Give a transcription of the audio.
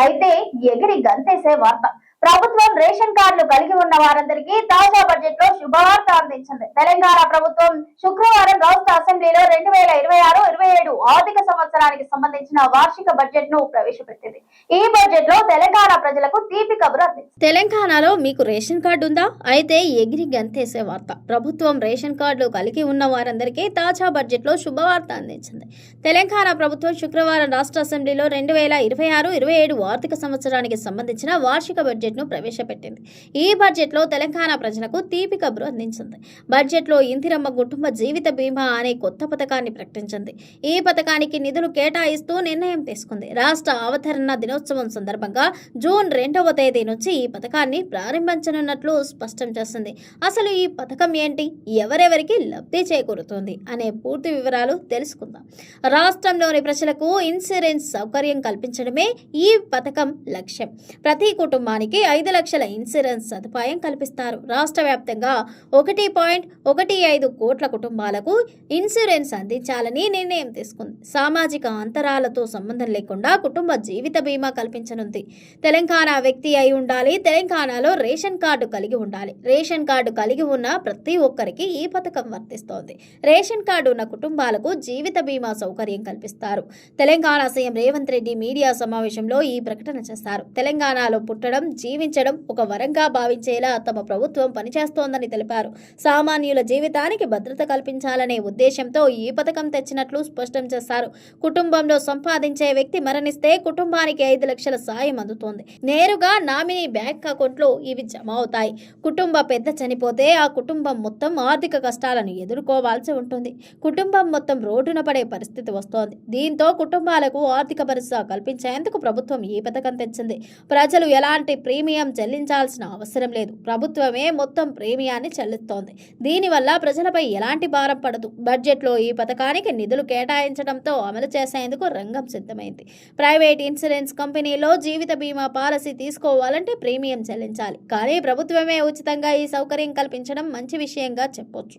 అయితే ఎగిరి గంతేసే వార్త. ప్రభుత్వం రేషన్ కార్డులు కలిగి ఉన్న వారందరికీ తాజా బడ్జెట్ లో శుభవార్త అందించింది. తెలంగాణ ప్రభుత్వం శుక్రవారం రాష్ట్ర అసెంబ్లీలో 2026-27 ఆర్థిక సంవత్సరానికి సంబంధించిన వార్షిక బడ్జెట్ ను ప్రవేశపెట్టింది. ఈ బడ్జెట్ లో తెలంగాణ ప్రజలకు తీపి కబురు అందించింది. తెలంగాణలో మీకు రేషన్ కార్డు ఉందా? అయితే ఎగిరి గంతేసే వార్త. ప్రభుత్వం రేషన్ కార్డులు కలిగి ఉన్న వారందరికీ తాజా బడ్జెట్ లో శుభవార్త అందించింది. తెలంగాణ ప్రభుత్వం శుక్రవారం రాష్ట్ర అసెంబ్లీలో 2026-27 ఆర్థిక సంవత్సరానికి సంబంధించిన వార్షిక బడ్జెట్ ను ప్రవేశపెట్టింది. ఈ బడ్జెట్ లో తెలంగాణ ప్రజలకు తీపి కబురు అందించింది. బడ్జెట్ లో ఇందిరమ్మ కుటుంబ జీవిత బీమా అనే కొత్త పథకాన్ని ప్రకటించింది. ఈ పథకానికి నిధులు కేటాయిస్తూ నిర్ణయం తీసుకుంది. రాష్ట్ర అవతరణ దినోత్సవం సందర్భంగా జూన్ 2వ తేదీ నుంచి ఈ పథకాన్ని ప్రారంభించనున్నట్లు స్పష్టం చేసింది. అసలు ఈ పథకం ఏంటి, ఎవరెవరికి లబ్ధి చేకూరుతుంది అనే పూర్తి వివరాలు తెలుసుకుందాం. రాష్ట్రంలోని ప్రజలకు ఇన్సూరెన్స్ సౌకర్యం కల్పించడమే ఈ పథకం లక్ష్యం. ప్రతి కుటుంబానికి 5 లక్షల ఇన్సూరెన్స్ సదుపాయం కల్పిస్తారు. రాష్ట్ర వ్యాప్తంగా 1.15 కోట్ల కుటుంబాలకు ఇన్సూరెన్స్ అందించాలని నిర్ణయం తీసుకుంది. సామాజిక అంతరాలతో సంబంధం లేకుండా కుటుంబ జీవిత బీమా కల్పించనుంది. తెలంగాణ వ్యక్తి అయి ఉండాలి, తెలంగాణలో రేషన్ కార్డు కలిగి ఉండాలి. రేషన్ కార్డు కలిగి ఉన్న ప్రతి ఒక్కరికి ఈ పథకం వర్తిస్తోంది. రేషన్ కార్డు ఉన్న కుటుంబాలకు జీవిత బీమా సౌకర్యం కల్పిస్తారు. తెలంగాణ సీఎం రేవంత్ రెడ్డి మీడియా సమావేశంలో ఈ ప్రకటన చేశారు. తెలంగాణలో పుట్టడం, జీవించడం ఒక వరంగా భావించేలా తమ ప్రభుత్వం పనిచేస్తోందని తెలిపారు. సామాన్యుల జీవితానికి భద్రత కల్పించాలనే ఉద్దేశంతో ఈ పథకం తెచ్చినట్లు స్పష్టం చేశారు. కుటుంబంలో సంపాదించే వ్యక్తి మరణిస్తే కుటుంబానికి 5 లక్షల సాయం అందుతోంది. నేరుగా నామినీ బ్యాంక్ అకౌంట్లో ఇవి జమ అవుతాయి. కుటుంబ పెద్ద చనిపోతే ఆ కుటుంబం మొత్తం ఆర్థిక కష్టాలను ఎదుర్కోవాల్సి ఉంటుంది. కుటుంబం మొత్తం రోడ్డున పడే పరిస్థితి వస్తోంది. దీంతో కుటుంబాలకు ఆర్థిక భరోసా కల్పించేందుకు ప్రభుత్వం ఈ పథకం తెచ్చింది. ప్రజలు ఎలాంటి ప్రీమియం చెల్లించాల్సిన అవసరం లేదు. ప్రభుత్వమే మొత్తం ప్రీమియాన్ని చెల్లిస్తోంది. దీనివల్ల ప్రజలపై ఎలాంటి భారం పడదు. బడ్జెట్లో ఈ పథకానికి నిధులు కేటాయించడంతో అమలు చేసేందుకు రంగం సిద్ధమైంది. ప్రైవేట్ ఇన్సూరెన్స్ కంపెనీలో జీవిత బీమా పాలసీ తీసుకోవాలంటే ప్రీమియం చెల్లించాలి. కానీ ప్రభుత్వమే ఉచితంగా ఈ సౌకర్యం కల్పించడం మంచి విషయంగా చెప్పొచ్చు.